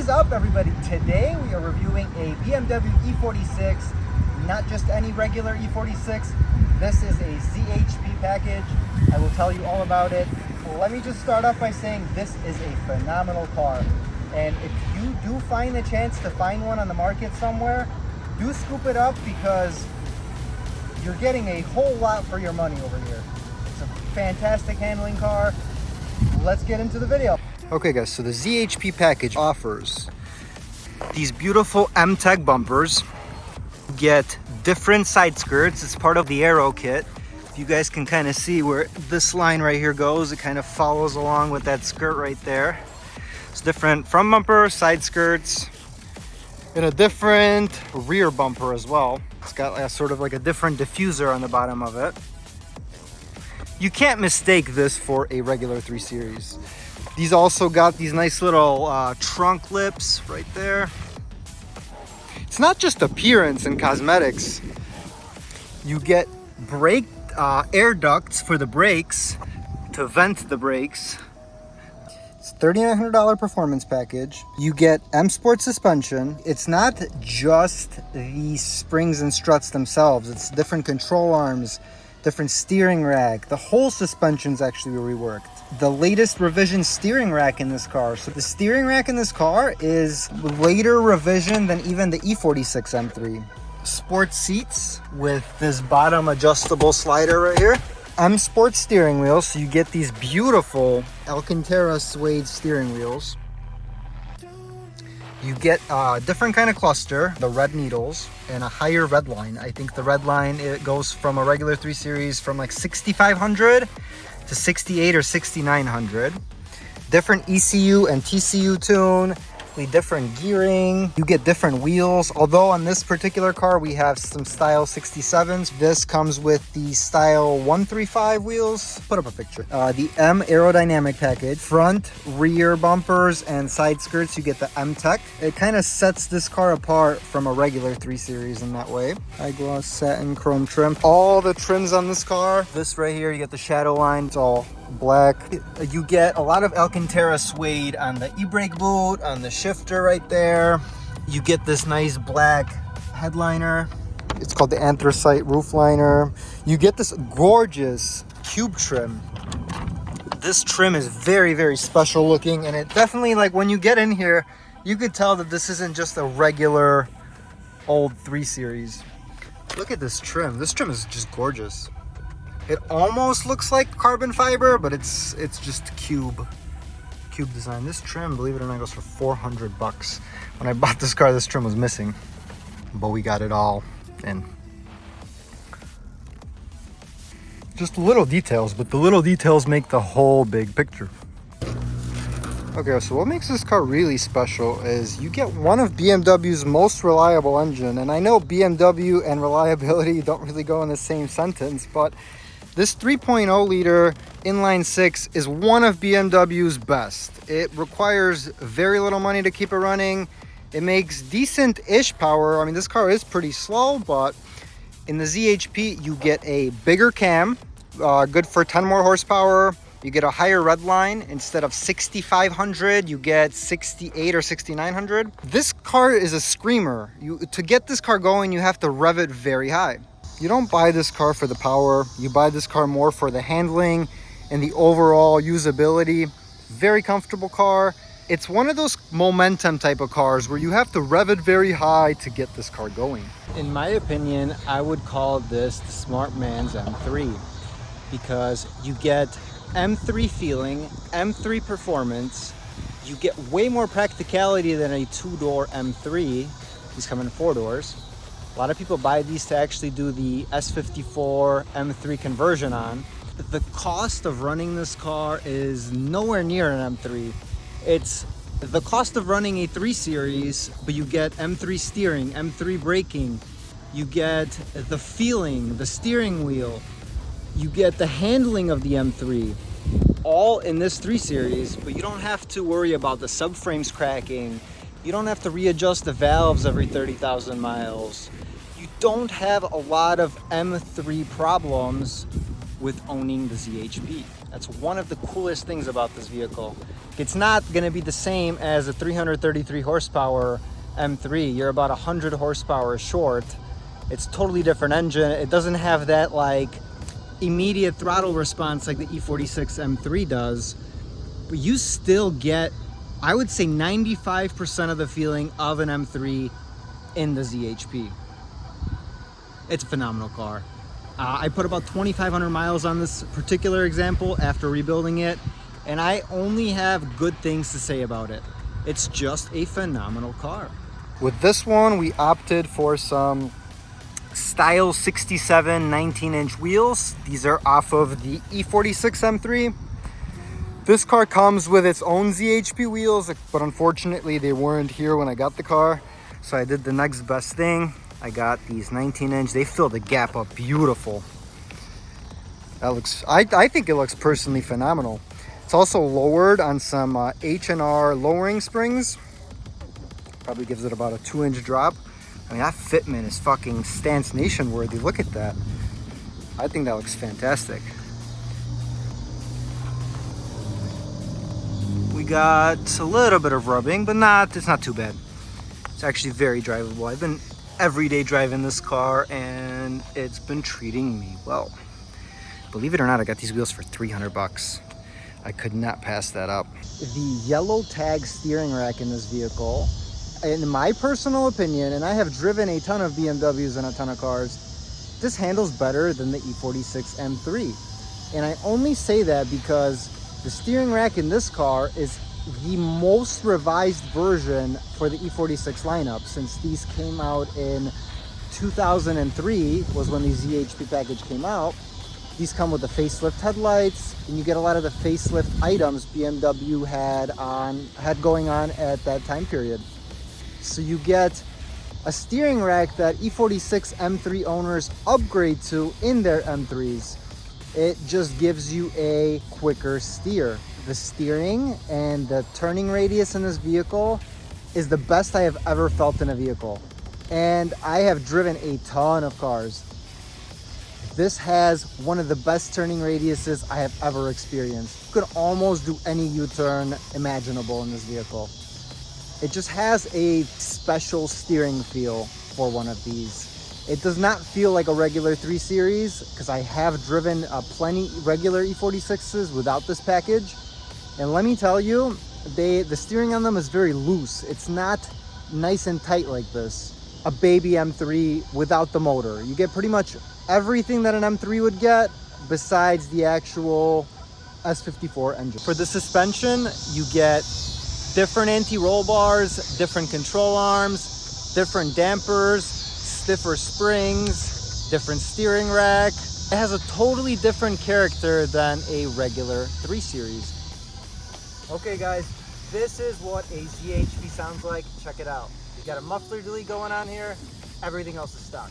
is up, everybody? Today we are reviewing a BMW E46, not just any regular E46. This is a ZHP package. I will tell you all about it. Let me just start off by saying this is a phenomenal car. And if you do find the chance to find one on the market somewhere, do scoop it up because you're getting a whole lot for your money over here. It's a fantastic handling car. Let's get into the video. Okay guys, so the ZHP package offers these beautiful M-Tech bumpers. You get different side skirts. It's part of the aero kit. If you guys can kind of see where this line right here goes, it kind of follows along with that skirt right there. It's different front bumper, side skirts, and a different rear bumper as well. It's got a sort of like a different diffuser on the bottom of it. You can't mistake this for a regular 3 Series. These also got these nice little trunk lips right there. It's not just appearance and cosmetics. You get brake air ducts for the brakes to vent the brakes. It's a $3,900 performance package. You get M Sport suspension. It's not just the springs and struts themselves. It's different control arms, different steering rack. The whole suspension's actually reworked. The latest revision steering rack in this car. So the steering rack in this car is later revision than even the E46 M3. Sport seats with this bottom adjustable slider right here. M Sport steering wheel, so you get these beautiful Alcantara suede steering wheels. You get a different kind of cluster, the red needles, and a higher red line. I think the red line, it goes from a regular 3 Series from like 6,500 to 68 or 6,900. Different ECU and TCU tune, different gearing. You get different wheels. Although on this particular car, we have some Style 67s. This comes with the Style 135 wheels. Put up a picture. The M aerodynamic package, front, rear bumpers, and side skirts. You get the M-Tech. It kind of sets this car apart from a regular 3 Series in that way. High gloss satin chrome trim. All the trims on this car. This right here, you get the shadow line. It's all black. You get a lot of Alcantara suede on the e-brake boot, on the shifter right there. You get this nice black headliner. It's called the anthracite roof liner. You get this gorgeous cube trim. This trim is very, very special looking, and it definitely, like, when you get in here, you could tell that this isn't just a regular old 3 Series. Look at this trim. This trim is just gorgeous. It almost looks like carbon fiber, but it's just cube design. This trim, believe it or not, goes for 400 bucks. When I bought this car, this trim was missing, but we got it all in. Just little details, but the little details make the whole big picture. Okay, so what makes this car really special is you get one of BMW's most reliable engine. And I know BMW and reliability don't really go in the same sentence, but this 3.0 liter inline 6 is one of BMW's best. It requires very little money to keep it running. It makes decent-ish power. I mean, this car is pretty slow, but in the ZHP, you get a bigger cam, good for 10 more horsepower. You get a higher red line. Instead of 6,500, you get 68 or 6,900. This car is a screamer. To get this car going, you have to rev it very high. You don't buy this car for the power. You buy this car more for the handling and the overall usability. Very comfortable car. It's one of those momentum type of cars where you have to rev it very high to get this car going. In my opinion, I would call this the smart man's M3 because you get M3 feeling, M3 performance. You get way more practicality than a 2-door M3. These come in 4 doors. A lot of people buy these to actually do the S54 M3 conversion on. The cost of running this car is nowhere near an M3. It's the cost of running a 3 Series, but you get M3 steering, M3 braking. You get the feeling, the steering wheel. You get the handling of the M3. All in this 3 Series, but you don't have to worry about the subframes cracking. You don't have to readjust the valves every 30,000 miles. You don't have a lot of M3 problems with owning the ZHP. That's one of the coolest things about this vehicle. It's not going to be the same as a 333 horsepower M3. You're about 100 horsepower short. It's totally different engine. It doesn't have that like immediate throttle response like the E46 M3 does, but you still get, I would say, 95% of the feeling of an M3 in the ZHP. It's a phenomenal car. I put about 2,500 miles on this particular example after rebuilding it, and I only have good things to say about it. It's just a phenomenal car. With this one, we opted for some Style 67 19-inch wheels. These are off of the E46 M3. This car comes with its own ZHP wheels, but unfortunately they weren't here when I got the car. So I did the next best thing. I got these 19-inch. They fill the gap up beautiful. That looks, I think it looks personally phenomenal. It's also lowered on some H&R lowering springs. Probably gives it about a 2-inch drop. I mean, that fitment is fucking Stance Nation worthy. Look at that. I think that looks fantastic. We got a little bit of rubbing, but it's not too bad. It's actually very drivable. I've been everyday driving this car and it's been treating me well. Believe it or not, I got these wheels for 300 bucks. I could not pass that up. The yellow tag steering rack in this vehicle, in my personal opinion, and I have driven a ton of BMWs and a ton of cars, this handles better than the E46 M3. And I only say that because the steering rack in this car is the most revised version for the E46 lineup, since these came out in 2003 was when the ZHP package came out. These come with the facelift headlights, and you get a lot of the facelift items BMW had going on at that time period. So you get a steering rack that E46 M3 owners upgrade to in their M3s. It just gives you a quicker steer. The steering and the turning radius in this vehicle is the best I have ever felt in a vehicle. And I have driven a ton of cars. This has one of the best turning radiuses I have ever experienced. You could almost do any U-turn imaginable in this vehicle. It just has a special steering feel for one of these. It does not feel like a regular 3 Series, because I have driven plenty regular E46s without this package. And let me tell you, the steering on them is very loose. It's not nice and tight like this. A baby M3 without the motor. You get pretty much everything that an M3 would get besides the actual S54 engine. For the suspension, you get different anti-roll bars, different control arms, different dampers, stiffer springs, different steering rack. It has a totally different character than a regular 3 Series. Okay guys, this is what a ZHP sounds like. Check it out. You got a muffler delete going on here. Everything else is stock.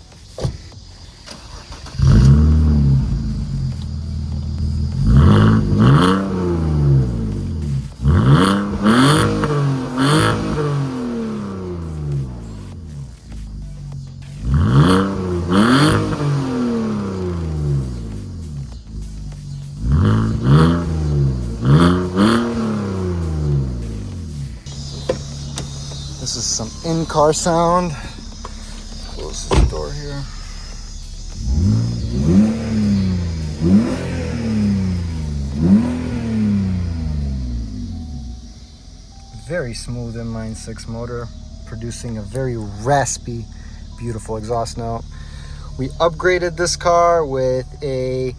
This is some in-car sound. Close this door here. Very smooth inline 6 motor, producing a very raspy, beautiful exhaust note. We upgraded this car with a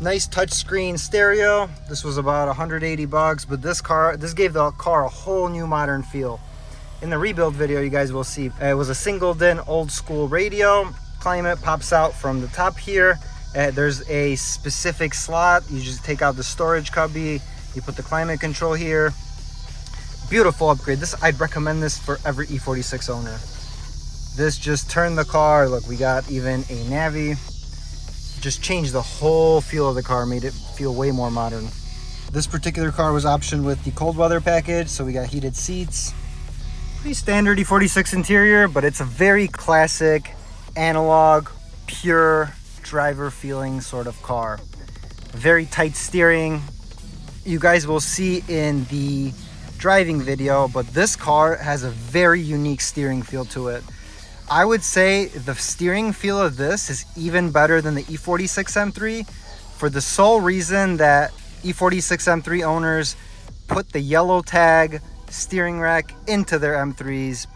nice touchscreen stereo. This was about 180 bucks, but this gave the car a whole new modern feel. In the rebuild video, you guys will see it was a single DIN old school radio. Climate pops out from the top here. There's a specific slot. You just take out the storage cubby. You put the climate control here. Beautiful upgrade. I'd recommend this for every E46 owner. This just turned the car. Look, we got even a Navi. Just changed the whole feel of the car, made it feel way more modern. This particular car was optioned with the cold weather package, so we got heated seats. Pretty standard E46 interior, but it's a very classic, analog, pure driver feeling sort of car. Very tight steering. You guys will see in the driving video, but this car has a very unique steering feel to it. I would say the steering feel of this is even better than the E46 M3 for the sole reason that E46 M3 owners put the yellow tag steering rack into their M3s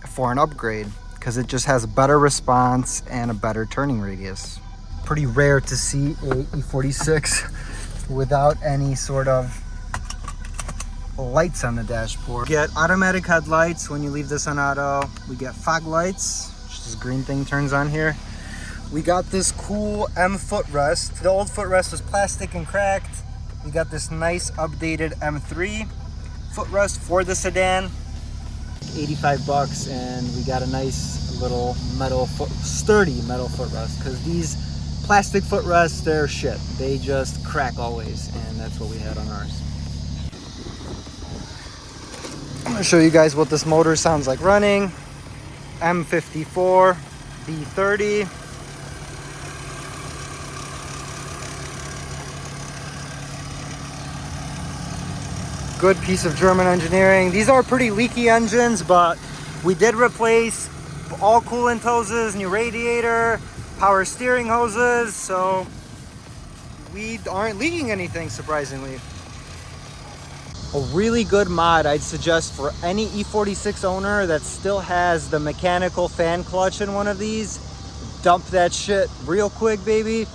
for an upgrade because it just has a better response and a better turning radius. Pretty rare to see a E46 without any sort of lights on the dashboard. We get automatic headlights when you leave this on auto. We get fog lights, which is this green thing turns on here. We got this cool M footrest. The old footrest was plastic and cracked. We got this nice updated M3 footrest for the sedan. 85 bucks, and we got a nice little sturdy metal footrest, because these plastic footrests, they're shit. They just crack always, and that's what we had on ours. I'm gonna show you guys what this motor sounds like running. M54 V30. Good piece of German engineering. These are pretty leaky engines, but we did replace all coolant hoses, new radiator, power steering hoses, so we aren't leaking anything, surprisingly. A really good mod I'd suggest for any E46 owner that still has the mechanical fan clutch in one of these. Dump that shit real quick, baby,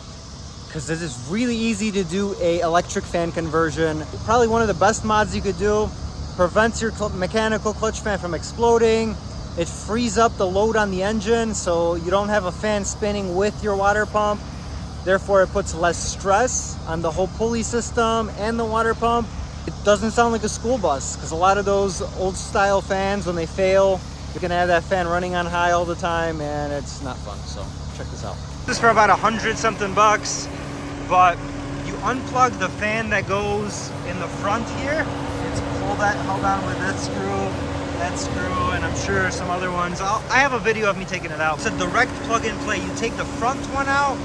because this is really easy to do a electric fan conversion. Probably one of the best mods you could do. Prevents your mechanical clutch fan from exploding. It frees up the load on the engine, so you don't have a fan spinning with your water pump. Therefore, it puts less stress on the whole pulley system and the water pump. It doesn't sound like a school bus, because a lot of those old style fans, when they fail, you're gonna have that fan running on high all the time, and it's not fun. So check this out. This is for about 100 something bucks, but you unplug the fan that goes in the front here. It's held on with this screw, that screw, and I'm sure some other ones. I have a video of me taking it out. It's a direct plug and play. You take the front one out,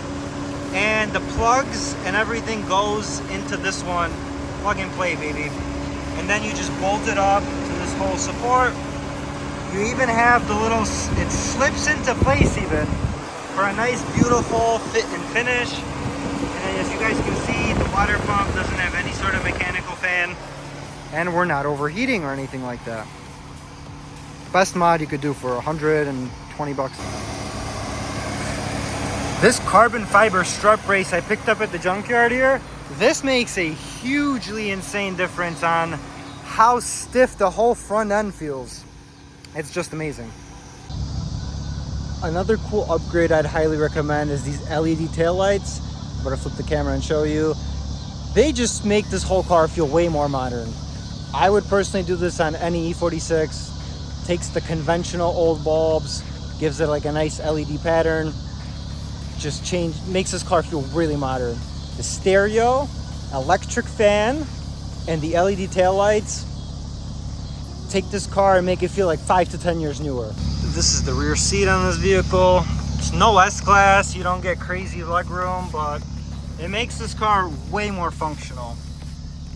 and the plugs and everything goes into this one. Plug and play, baby. And then you just bolt it up to this whole support. You even have the little, it slips into place even for a nice beautiful fit and finish. And as you guys can see, the water pump doesn't have any sort of mechanical fan, and we're not overheating or anything like that. Best mod you could do for 120 bucks. This carbon fiber strut brace I picked up at the junkyard here, this makes a hugely insane difference on how stiff the whole front end feels. It's just amazing. Another cool upgrade I'd highly recommend is these LED taillights. I'm gonna flip the camera and show you. They just make this whole car feel way more modern. I would personally do this on any E46. Takes the conventional old bulbs, gives it like a nice LED pattern, makes this car feel really modern. The stereo, electric fan, and the LED taillights take this car and make it feel like 5 to 10 years newer. This is the rear seat on this vehicle. It's no S-Class, you don't get crazy legroom, but it makes this car way more functional.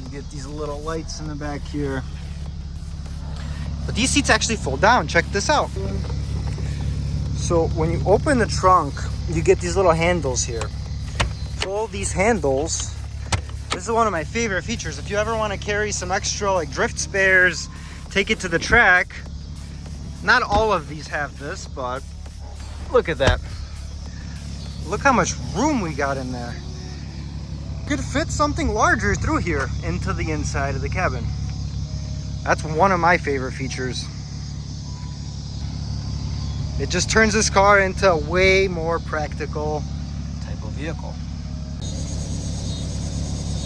You get these little lights in the back here. But these seats actually fold down, check this out. So when you open the trunk, you get these little handles here. Pull these handles. This is one of my favorite features. If you ever want to carry some extra like drift spares, take it to the track. Not all of these have this, but look at that. Look how much room we got in there. Could fit something larger through here into the inside of the cabin. That's one of my favorite features. It just turns this car into a way more practical type of vehicle.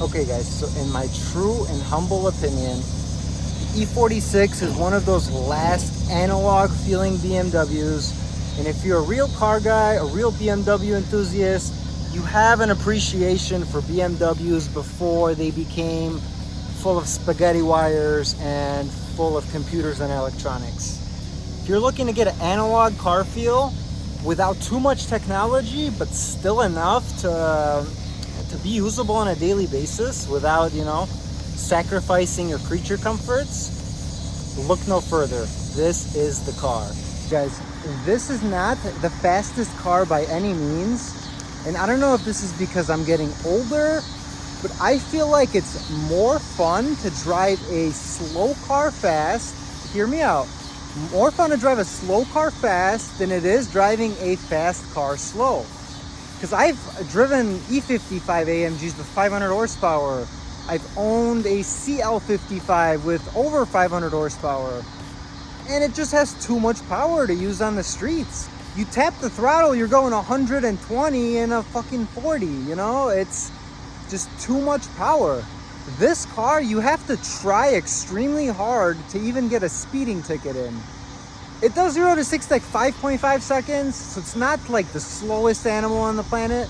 Okay guys, so in my true and humble opinion, the E46 is one of those last analog feeling BMWs. And if you're a real car guy, a real BMW enthusiast, you have an appreciation for BMWs before they became full of spaghetti wires and full of computers and electronics. If you're looking to get an analog car feel without too much technology, but still enough to be usable on a daily basis without, you know, sacrificing your creature comforts, look no further. This is the car. Guys, this is not the fastest car by any means. And I don't know if this is because I'm getting older, but I feel like it's more fun to drive a slow car fast. Hear me out. More fun to drive a slow car fast than it is driving a fast car slow. Because I've driven E55 AMGs with 500 horsepower. I've owned a CL55 with over 500 horsepower. And it just has too much power to use on the streets. You tap the throttle, you're going 120 in a fucking 40, you know? It's just too much power. This car, you have to try extremely hard to even get a speeding ticket in. It does 0 to 60 like 5.5 seconds, so it's not like the slowest animal on the planet.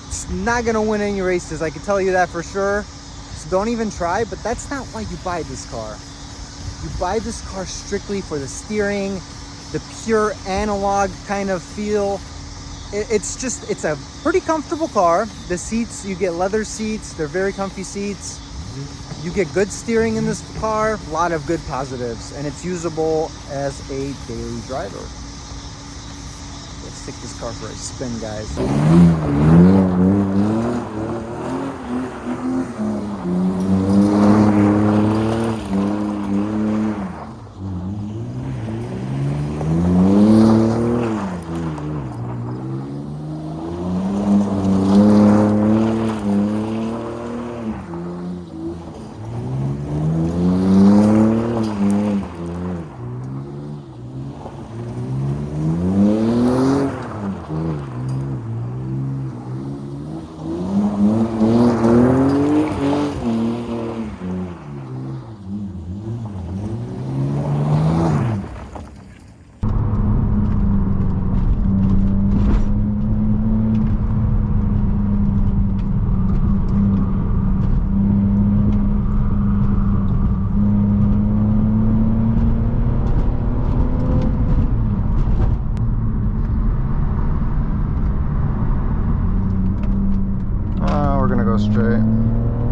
It's not gonna win any races, I can tell you that for sure. So don't even try, but that's not why you buy this car. You buy this car strictly for the steering, the pure analog kind of feel. It's a pretty comfortable car. The seats, you get leather seats, they're very comfy seats. You get good steering in this car, a lot of good positives, and it's usable as a daily driver. Let's take this car for a spin, guys. We're gonna go straight.